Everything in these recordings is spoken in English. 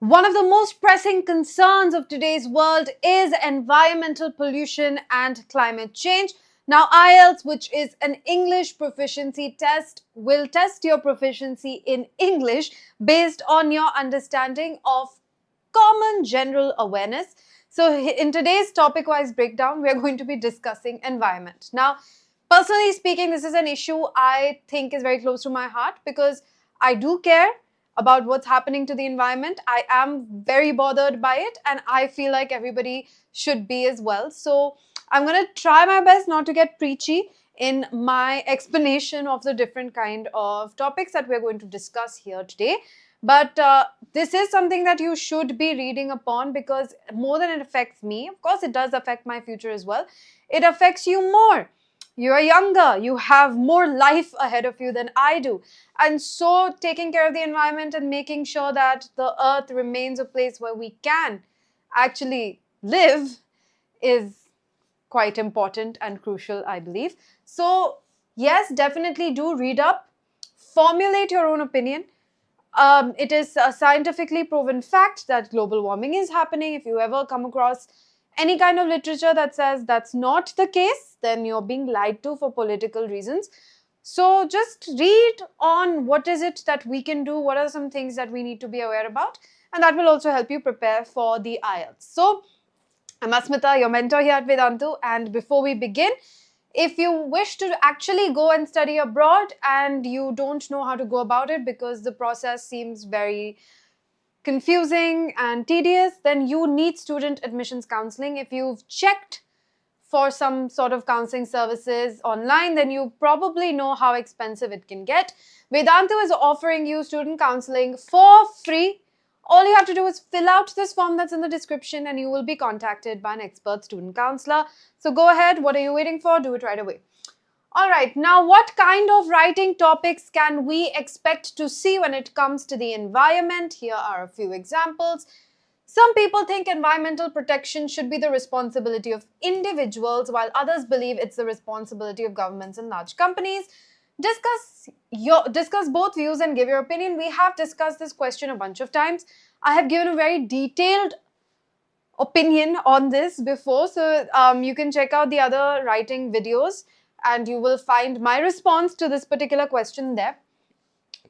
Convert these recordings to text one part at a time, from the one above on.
One of the most pressing concerns of today's world is environmental pollution and climate change. Now, IELTS, which is an English proficiency test, will test your proficiency in English based on your understanding of common general awareness. So, in today's topic-wise breakdown, we are going to be discussing environment. Now, personally speaking, this is an issue I think is very close to my heart because I do care about what's happening to the environment. I am very bothered by it and I feel like everybody should be as well. So I'm going to try my best not to get preachy in my explanation of the different kind of topics that we're going to discuss here today. But this is something that you should be reading upon because more than it affects me, of course it does affect my future as well, it affects you more. You are younger, you have more life ahead of you than I do. And so taking care of the environment and making sure that the earth remains a place where we can actually live is quite important and crucial, I believe. So yes, definitely do read up, formulate your own opinion. It is a scientifically proven fact that global warming is happening. If you ever come across any kind of literature that says that's not the case, then you're being lied to for political reasons. So just read on what is it that we can do, what are some things that we need to be aware about, and that will also help you prepare for the IELTS. So I'm Asmita, your mentor here at Vedantu, and before we begin, if you wish to actually go and study abroad and you don't know how to go about it because the process seems very confusing and tedious, then you need student admissions counseling. If you've checked for some sort of counseling services online, then you probably know how expensive it can get. Vedantu is offering you student counseling for free. All you have to do is fill out this form that's in the description and you will be contacted by an expert student counselor. So go ahead, what are you waiting for? Do it right away. Alright, now what kind of writing topics can we expect to see when it comes to the environment? Here are a few examples. Some people think environmental protection should be the responsibility of individuals, while others believe it's the responsibility of governments and large companies. Discuss both views and give your opinion. We have discussed this question a bunch of times. I have given a very detailed opinion on this before, so you can check out the other writing videos and you will find my response to this particular question there.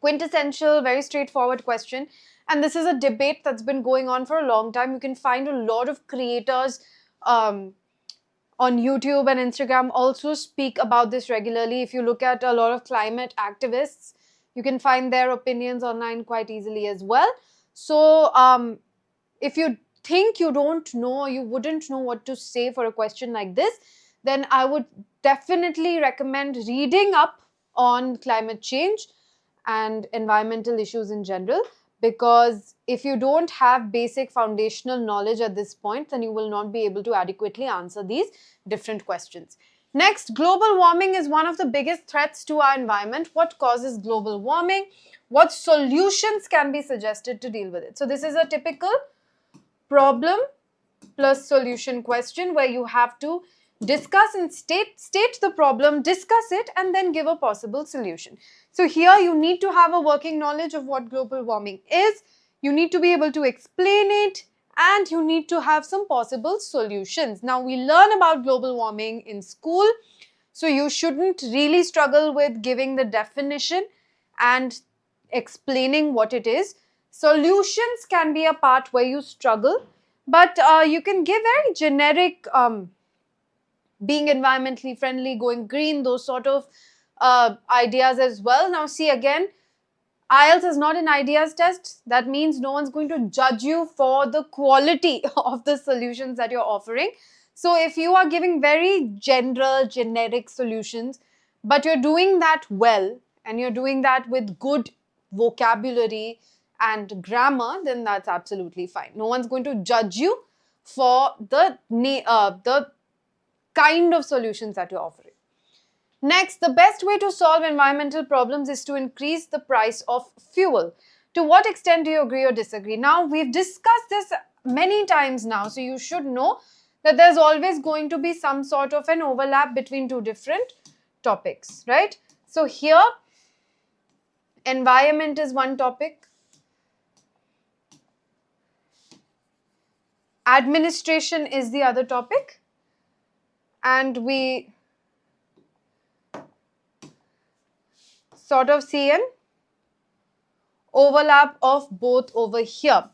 Quintessential, very straightforward question. And this is a debate that's been going on for a long time. You can find a lot of creators on YouTube and Instagram also speak about this regularly. If you look at a lot of climate activists, you can find their opinions online quite easily as well. So if you think you don't know, you wouldn't know what to say for a question like this, then I would definitely recommend reading up on climate change and environmental issues in general, because if you don't have basic foundational knowledge at this point, then you will not be able to adequately answer these different questions. Next, global warming is one of the biggest threats to our environment. What causes global warming? What solutions can be suggested to deal with it? So this is a typical problem plus solution question where you have to discuss and state the problem, discuss it, and then give a possible solution. So here you need to have a working knowledge of what global warming is, you need to be able to explain it, and you need to have some possible solutions. Now, we learn about global warming in school, so you shouldn't really struggle with giving the definition and explaining what it is. Solutions can be a part where you struggle, but you can give very generic being environmentally friendly, going green, those sort of ideas as well. Now see, again, IELTS is not an ideas test. That means no one's going to judge you for the quality of the solutions that you're offering. So if you are giving very general, generic solutions, but you're doing that well, and you're doing that with good vocabulary and grammar, then that's absolutely fine. No one's going to judge you for the kind of solutions that you're offering. Next, the best way to solve environmental problems is to increase the price of fuel. To what extent do you agree or disagree? Now, we've discussed this many times now, so you should know that there's always going to be some sort of an overlap between two different topics, right? So here, environment is one topic, Administration is the other topic. And we sort of see an overlap of both over here.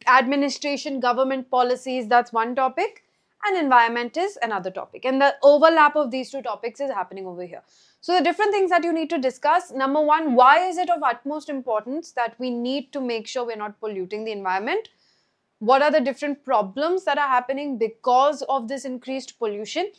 Administration, government policies, that's one topic, and environment is another topic. And the overlap of these two topics is happening over here. So the different things that you need to discuss. Number one, why is it of utmost importance that we need to make sure we're not polluting the environment? What are the different problems that are happening because of this increased pollution?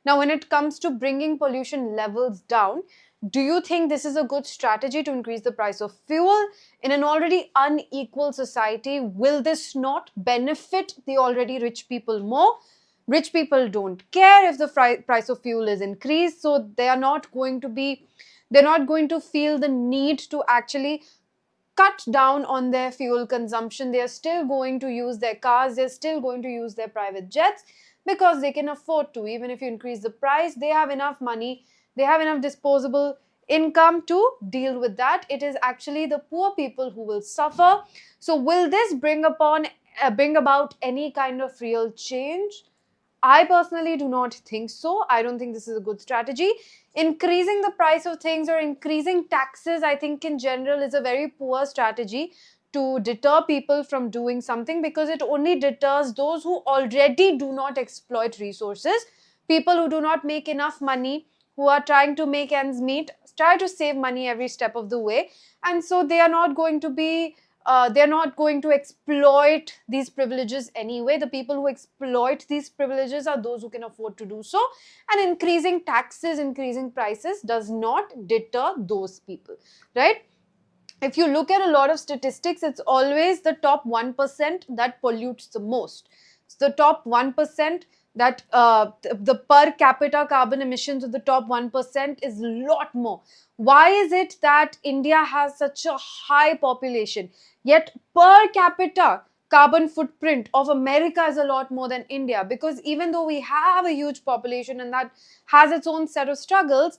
Now, when it comes to bringing pollution levels down, do you think this is a good strategy to increase the price of fuel? In an already unequal society, will this not benefit the already rich people more? Rich people don't care if the price of fuel is increased, so they're not going to feel the need to actually cut down on their fuel consumption. They are still going to use their cars, they're still going to use their private jets because they can afford to. Even if you increase the price, they have enough money, they have enough disposable income to deal with that. It is actually the poor people who will suffer. So will this bring about any kind of real change? I personally do not think so. I don't think this is a good strategy. Increasing the price of things or increasing taxes, I think in general is a very poor strategy to deter people from doing something, because it only deters those who already do not exploit resources. People who do not make enough money, who are trying to make ends meet, try to save money every step of the way. And so they are not going to exploit these privileges anyway. The people who exploit these privileges are those who can afford to do so. And increasing taxes, increasing prices does not deter those people, right? If you look at a lot of statistics, it's always the top 1% that pollutes the most. It's the top 1% that the per capita carbon emissions of the top 1% is a lot more. Why is it that India has such a high population, yet per capita carbon footprint of America is a lot more than India? Because even though we have a huge population and that has its own set of struggles,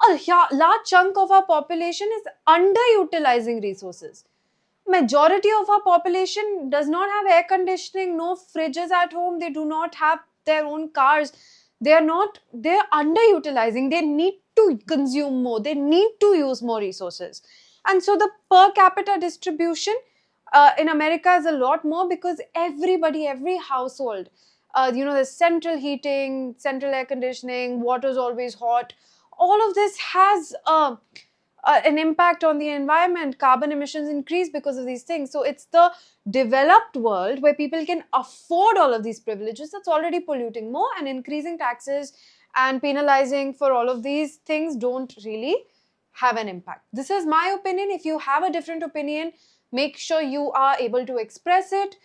a large chunk of our population is underutilizing resources. Majority of our population does not have air conditioning, no fridges at home, they do not have their own cars. They're underutilizing. They need to consume more, they need to use more resources. And so the per capita distribution in America is a lot more, because every household, there's central heating, central air conditioning, water's always hot. All of this has an impact on the environment. Carbon emissions increase because of these things. So it's the developed world where people can afford all of these privileges that's already polluting more, and increasing taxes and penalizing for all of these things don't really have an impact. This is my opinion. If you have a different opinion, make sure you are able to express it.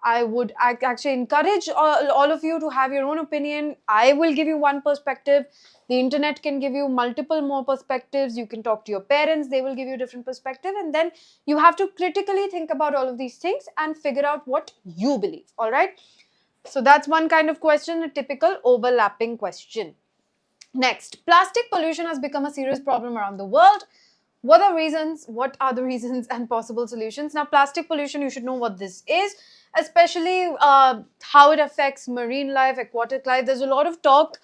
I would actually encourage all of you to have your own opinion. I will give you one perspective. The internet can give you multiple more perspectives. You can talk to your parents, they will give you a different perspective. And then you have to critically think about all of these things and figure out what you believe. All right. So that's one kind of question, a typical overlapping question. Next, plastic pollution has become a serious problem around the world. What are the reasons and possible solutions? Now, plastic pollution, you should know what this is, especially how it affects marine life, aquatic life. There's a lot of talk.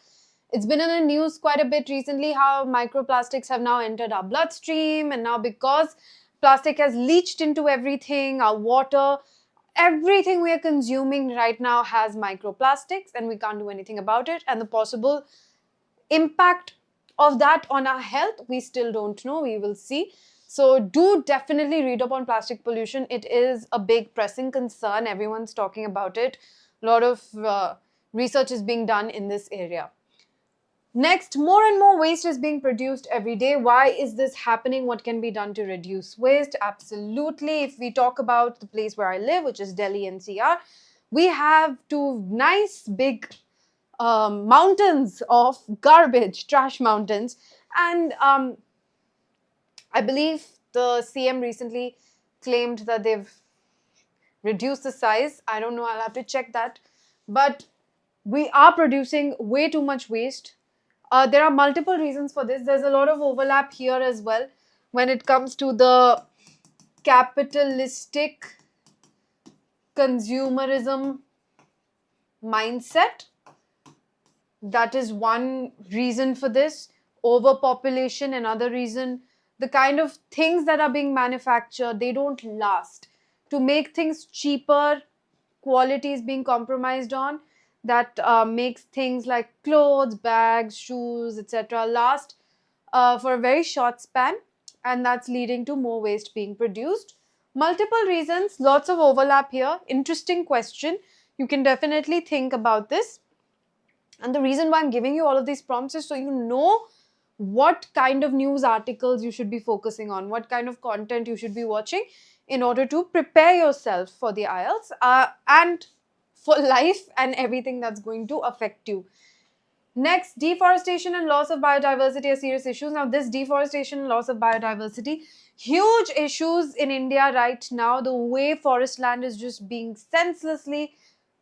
It's been in the news quite a bit recently how microplastics have now entered our bloodstream, and now because plastic has leached into everything, our water, everything we are consuming right now has microplastics, and we can't do anything about it. And the possible impact of that on our health, we still don't know. We will see. So do definitely read up on plastic pollution. It is a big pressing concern. Everyone's talking about it. A lot of research is being done in this area. Next, more and more waste is being produced every day. Why is this happening? What can be done to reduce waste? Absolutely. If we talk about the place where I live, which is Delhi NCR, we have two nice big mountains of garbage, trash mountains. And I believe the CM recently claimed that they've reduced the size. I don't know, I'll have to check that. But we are producing way too much waste. There are multiple reasons for this. There's a lot of overlap here as well when it comes to the capitalistic consumerism mindset. That is one reason for this. Overpopulation, another reason. The kind of things that are being manufactured, they don't last. To make things cheaper, quality is being compromised on. That makes things like clothes, bags, shoes, etc. last for a very short span, and that's leading to more waste being produced. Multiple reasons, lots of overlap here. Interesting question. You can definitely think about this. And the reason why I'm giving you all of these prompts is so you know what kind of news articles you should be focusing on, what kind of content you should be watching in order to prepare yourself for the IELTS and for life and everything that's going to affect you. Next, deforestation and loss of biodiversity are serious issues. Now, this deforestation and loss of biodiversity, huge issues in India right now. The way forest land is just being senselessly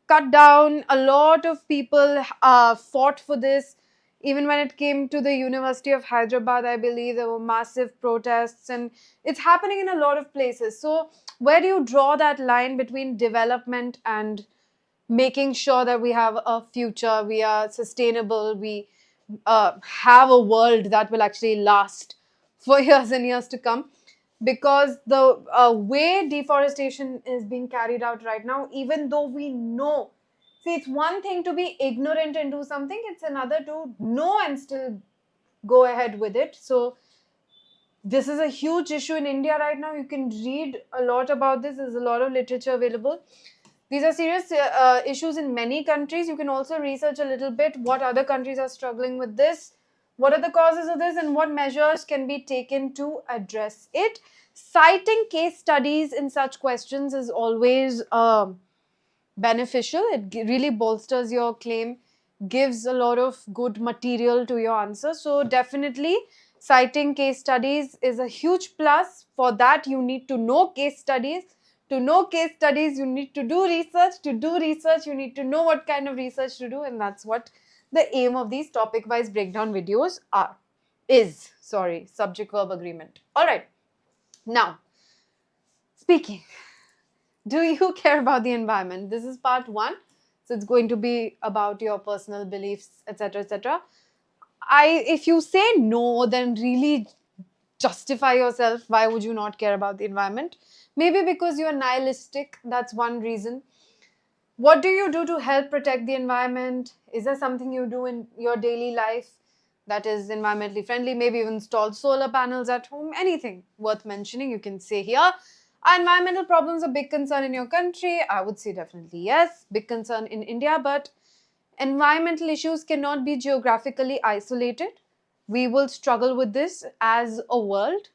cut down. A lot of people fought for this. Even when it came to the University of Hyderabad, I believe there were massive protests, and it's happening in a lot of places. So, where do you draw that line between development and making sure that we have a future, we are sustainable, we have a world that will actually last for years and years to come? Because the way deforestation is being carried out right now, even though we know, see, it's one thing to be ignorant and do something, it's another to know and still go ahead with it. So this is a huge issue in India right now. You can read a lot about this. There's a lot of literature available. These are serious issues in many countries. You can also research a little bit what other countries are struggling with this, what are the causes of this, and what measures can be taken to address it. Citing case studies in such questions is always beneficial. It really bolsters your claim, gives a lot of good material to your answer. So definitely citing case studies is a huge plus. For that, you need to know case studies. To know case studies, you need to do research. To do research, you need to know what kind of research to do, and that's what the aim of these topic-wise breakdown videos is. Sorry, subject-verb agreement. All right. Now, speaking, do you care about the environment? This is part 1. So it's going to be about your personal beliefs, etc., etc. If you say no, then really justify yourself. Why would you not care about the environment? Maybe because you are nihilistic. That's one reason. What do you do to help protect the environment? Is there something you do in your daily life that is environmentally friendly? Maybe you install solar panels at home. Anything worth mentioning, you can say here. Are environmental problems a big concern in your country? I would say definitely yes. Big concern in India, but environmental issues cannot be geographically isolated. We will struggle with this as a world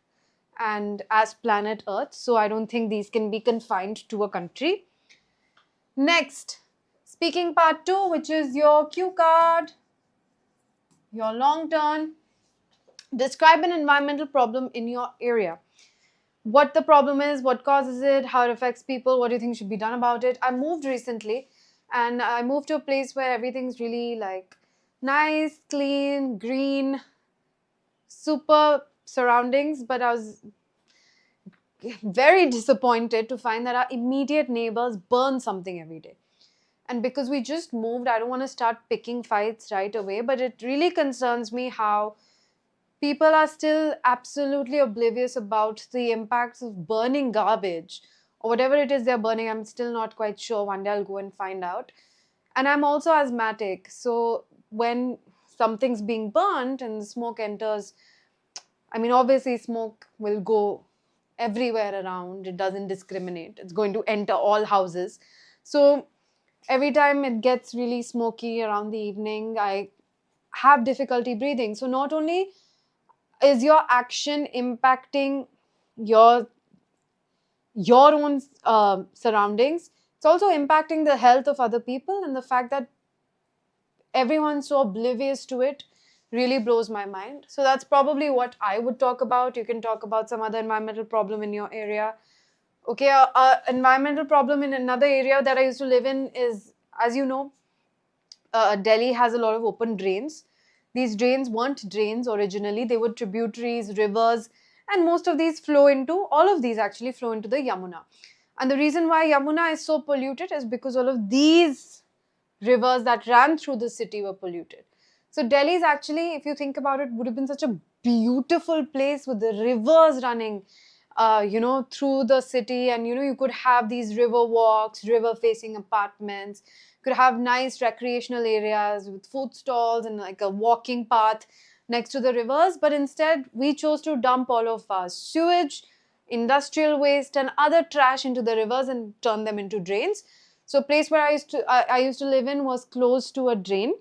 and as planet Earth. So I don't think these can be confined to a country. Next, speaking part 2, which is your cue card, your long turn. Describe an environmental problem in your area. What the problem is, what causes it, how it affects people, what do you think should be done about it? I moved recently, and I moved to a place where everything's really like nice, clean, green, super surroundings, but I was very disappointed to find that our immediate neighbors burn something every day. And because we just moved, I don't want to start picking fights right away, but it really concerns me how people are still absolutely oblivious about the impacts of burning garbage or whatever it is they're burning. I'm still not quite sure. One day I'll go and find out. And I'm also asthmatic. So when something's being burnt and the smoke enters, I mean, obviously smoke will go everywhere around. It doesn't discriminate. It's going to enter all houses. So every time it gets really smoky around the evening, I have difficulty breathing. So not only is your action impacting your own surroundings, it's also impacting the health of other people, and the fact that everyone's so oblivious to it really blows my mind. So that's probably what I would talk about. You can talk about some other environmental problem in your area. Okay, environmental problem in another area that I used to live in is, as you know, Delhi has a lot of open drains. These drains weren't drains originally. They were tributaries, rivers, and most of these flow into, all of these actually flow into the Yamuna. And the reason why Yamuna is so polluted is because all of these rivers that ran through the city were polluted. So Delhi is actually, if you think about it, would have been such a beautiful place with the rivers running, through the city, and you could have these river walks, river-facing apartments. Could have nice recreational areas with food stalls and like a walking path next to the rivers. But instead, we chose to dump all of our sewage, industrial waste, and other trash into the rivers and turn them into drains. So, a place where I used to live in was close to a drain,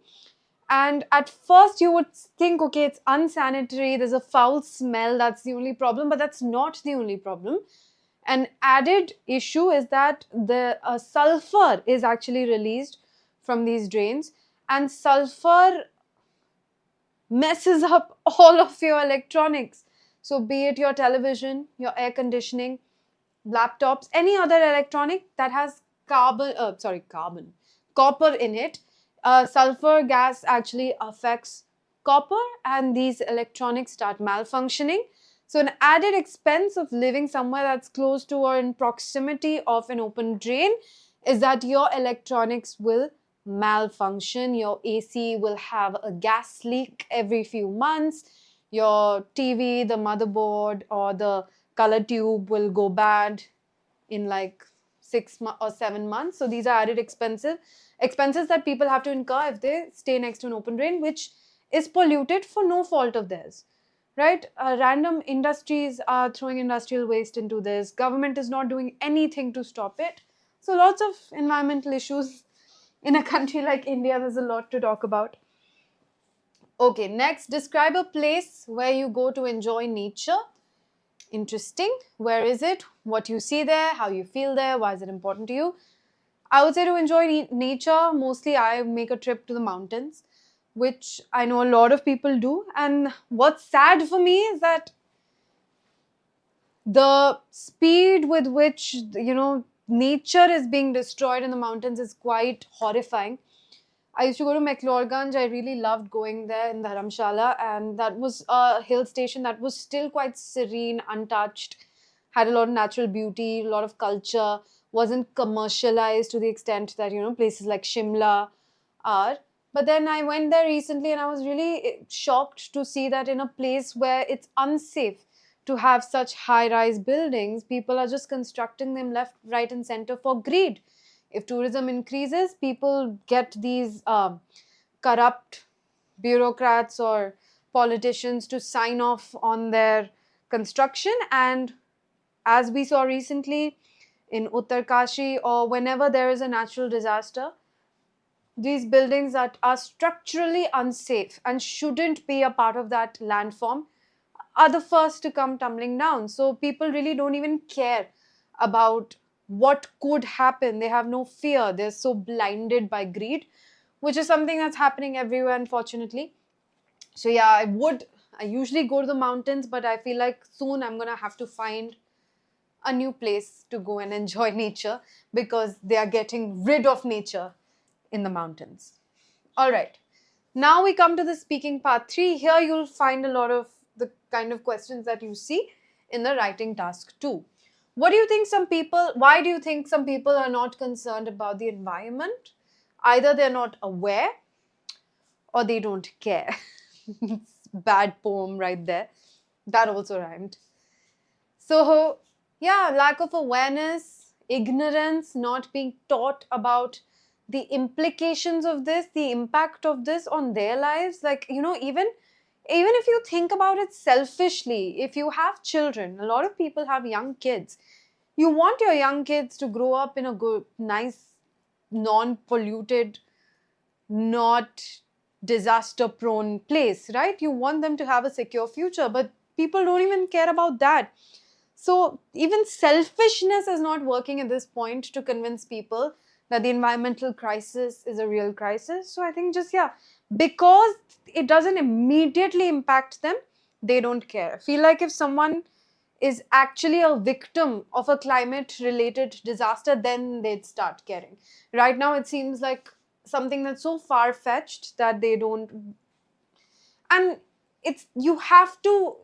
and at first, you would think, okay, it's unsanitary, there's a foul smell, that's the only problem, but that's not the only problem. An added issue is that the sulfur is actually released from these drains, and sulfur messes up all of your electronics. So, be it your television, your air conditioning, laptops, any other electronic that has copper in it. Sulfur gas actually affects copper, and these electronics start malfunctioning. So, an added expense of living somewhere that's close to or in proximity of an open drain is that your electronics will malfunction. Your AC will have a gas leak every few months. Your TV, the motherboard, or the color tube will go bad in like 6 or 7 months. So these are added expenses that people have to incur if they stay next to an open drain, which is polluted for no fault of theirs. Right? Random industries are throwing industrial waste into this. Government is not doing anything to stop it. So lots of environmental issues in a country like India. There's a lot to talk about. Okay, next, describe a place where you go to enjoy nature. Interesting. Where is it? What you see there? How you feel there? Why is it important to you? I would say to enjoy nature, mostly I make a trip to the mountains, which I know a lot of people do. And what's sad for me is that the speed with which, nature is being destroyed in the mountains is quite horrifying. I used to go to McLeodganj. I really loved going there in Dharamshala, and that was a hill station that was still quite serene, untouched, had a lot of natural beauty, a lot of culture, wasn't commercialized to the extent that, places like Shimla are. But then I went there recently and I was really shocked to see that in a place where it's unsafe to have such high-rise buildings, people are just constructing them left, right, and center for greed. If tourism increases, people get these corrupt bureaucrats or politicians to sign off on their construction. And as we saw recently in Uttarkashi, or whenever there is a natural disaster, these buildings that are structurally unsafe and shouldn't be a part of that landform are the first to come tumbling down. So people really don't even care about what could happen. They have no fear. They're so blinded by greed, which is something that's happening everywhere, unfortunately. So yeah, I usually go to the mountains, but I feel like soon I'm going to have to find a new place to go and enjoy nature, because they are getting rid of nature in the mountains. All right. Now we come to the speaking part 3. Here you'll find a lot of the kind of questions that you see in the writing task 2. Why do you think some people are not concerned about the environment? Either they're not aware or they don't care. Bad poem right there. That also rhymed. So, yeah, lack of awareness, ignorance, not being taught about the implications of this, the impact of this on their lives. Like, even if you think about it selfishly, if you have children, a lot of people have young kids. You want your young kids to grow up in a good, nice, non-polluted, not disaster-prone place, right? You want them to have a secure future, but people don't even care about that. So even selfishness is not working at this point to convince people that the environmental crisis is a real crisis. So I think because it doesn't immediately impact them, they don't care. I feel like if someone is actually a victim of a climate-related disaster, then they'd start caring. Right now, it seems like something that's so far-fetched that they don't. And you have to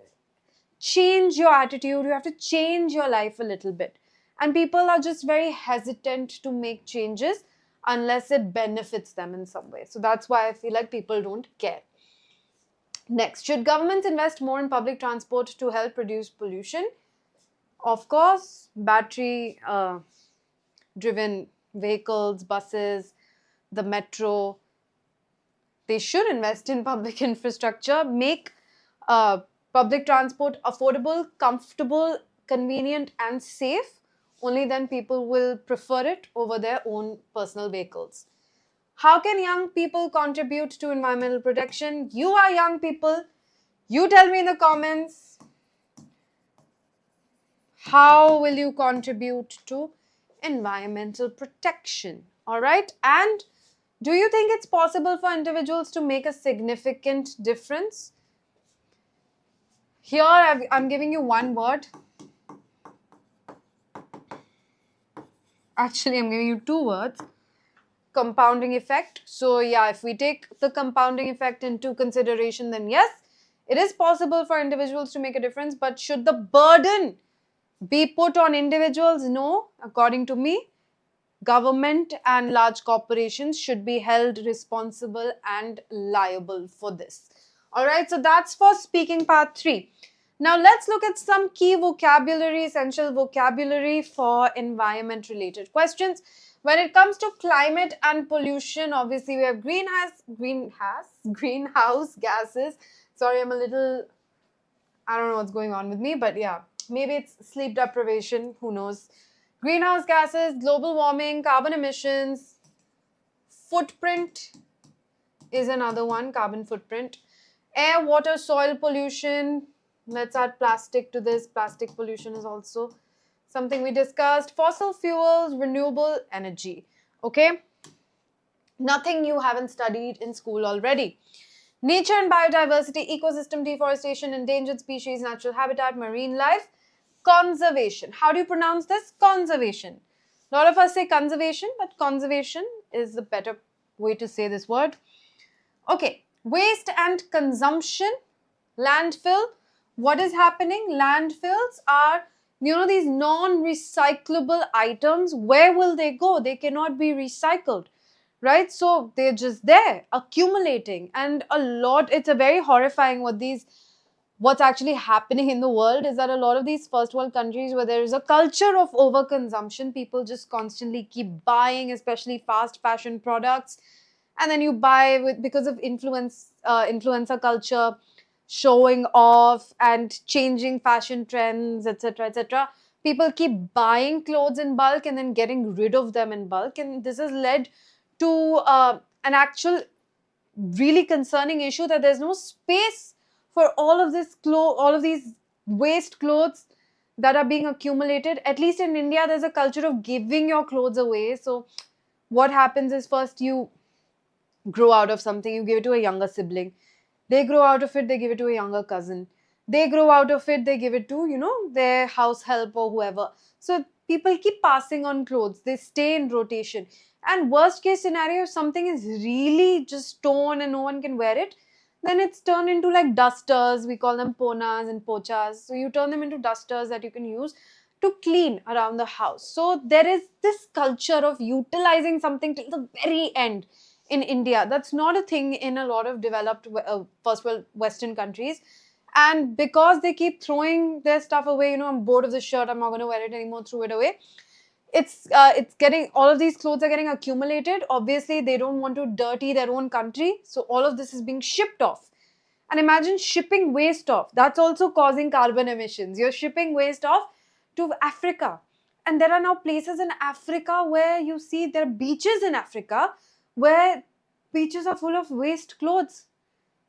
change your attitude, you have to change your life a little bit. And people are just very hesitant to make changes unless it benefits them in some way. So that's why I feel like people don't care. Next, should governments invest more in public transport to help reduce pollution? Of course, battery driven vehicles, buses, the metro, they should invest in public infrastructure, make public transport affordable, comfortable, convenient, and safe. Only then people will prefer it over their own personal vehicles. How can young people contribute to environmental protection? You are young people. You tell me in the comments, how will you contribute to environmental protection? All right. And do you think it's possible for individuals to make a significant difference? Here I'm giving you one word. Actually, I'm giving you two words. Compounding effect. So yeah, if we take the compounding effect into consideration, then yes, it is possible for individuals to make a difference. But should the burden be put on individuals? No, according to me, government and large corporations should be held responsible and liable for this. All right, so that's for speaking part 3. Now let's look at some key vocabulary, essential vocabulary for environment related questions. When it comes to climate and pollution, obviously we have greenhouse gases. Sorry, I'm a little, I don't know what's going on with me, but yeah, maybe it's sleep deprivation, who knows. Greenhouse gases, global warming, carbon emissions, footprint is another one, carbon footprint. Air, water, soil pollution. Let's add plastic to this. Plastic pollution is also something we discussed. Fossil fuels, renewable energy. Okay? Nothing you haven't studied in school already. Nature and biodiversity, ecosystem, deforestation, endangered species, natural habitat, marine life. Conservation. How do you pronounce this? Conservation. A lot of us say conservation, but conservation is the better way to say this word. Okay. Waste and consumption. Landfill. What is happening? Landfills are, these non-recyclable items. Where will they go? They cannot be recycled, right? So they're just there, accumulating. And it's a very horrifying what's actually happening in the world is that a lot of these first world countries where there is a culture of overconsumption, people just constantly keep buying, especially fast fashion products. And then you buy because of influencer culture, showing off and changing fashion trends, etc., etc. People keep buying clothes in bulk and then getting rid of them in bulk. And this has led to an actual really concerning issue that there's no space for all of these waste clothes that are being accumulated. At least in India, there's a culture of giving your clothes away. So what happens is first you grow out of something, you give it to a younger sibling. They grow out of it, they give it to a younger cousin. They grow out of it, they give it to, their house help or whoever. So people keep passing on clothes. They stay in rotation. And worst case scenario, if something is really just torn and no one can wear it, then it's turned into like dusters. We call them ponas and pochas. So you turn them into dusters that you can use to clean around the house. So there is this culture of utilizing something till the very end in India. That's not a thing in a lot of developed first world Western countries. And because they keep throwing their stuff away, I'm bored of this shirt, I'm not going to wear it anymore, throw it away. It's getting, all of these clothes are getting accumulated. Obviously, they don't want to dirty their own country. So all of this is being shipped off. And imagine shipping waste off. That's also causing carbon emissions. You're shipping waste off to Africa. And there are now places in Africa where you see there are beaches in Africa where beaches are full of waste clothes.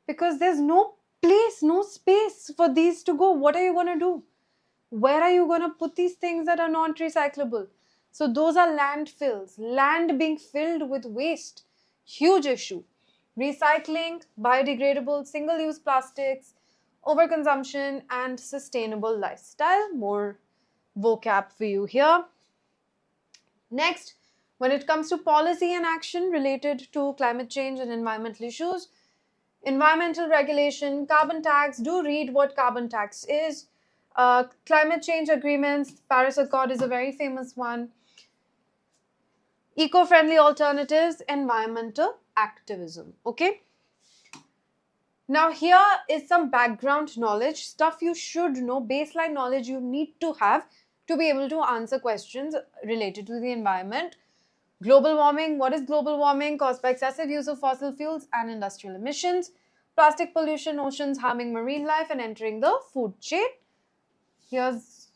Because there's no place, no space for these to go. What are you going to do? Where are you going to put these things that are not recyclable? So those are landfills, land being filled with waste. Huge issue. Recycling, biodegradable, single-use plastics, overconsumption, and sustainable lifestyle. More vocab for you here. Next, when it comes to policy and action related to climate change and environmental issues, environmental regulation, carbon tax, do read what carbon tax is. Climate change agreements, Paris Accord is a very famous one. Eco-friendly alternatives, environmental activism. Okay. Now here is some background knowledge, stuff you should know, baseline knowledge you need to have to be able to answer questions related to the environment. Global warming. What is global warming? Caused by excessive use of fossil fuels and industrial emissions. Plastic pollution, oceans harming marine life and entering the food chain. Here's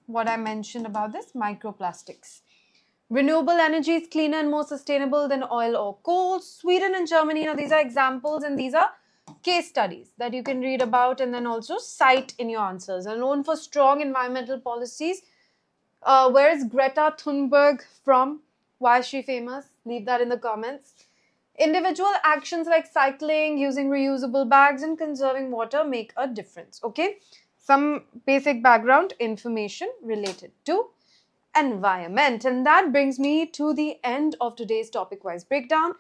what I mentioned about this, microplastics. Renewable energy is cleaner and more sustainable than oil or coal. Sweden and Germany, these are examples and these are case studies that you can read about and then also cite in your answers. Are known for strong environmental policies. Where is Greta Thunberg from? Why is she famous? Leave that in the comments. Individual actions like cycling, using reusable bags and conserving water make a difference. Okay, some basic background information related to environment. And that brings me to the end of today's topic-wise breakdown.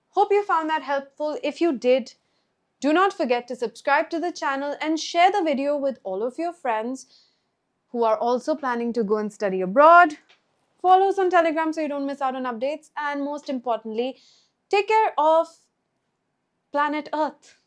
Hope you found that helpful. If you did, do not forget to subscribe to the channel and share the video with all of your friends who are also planning to go and study abroad. Follow us on Telegram so you don't miss out on updates. And most importantly, take care of planet Earth.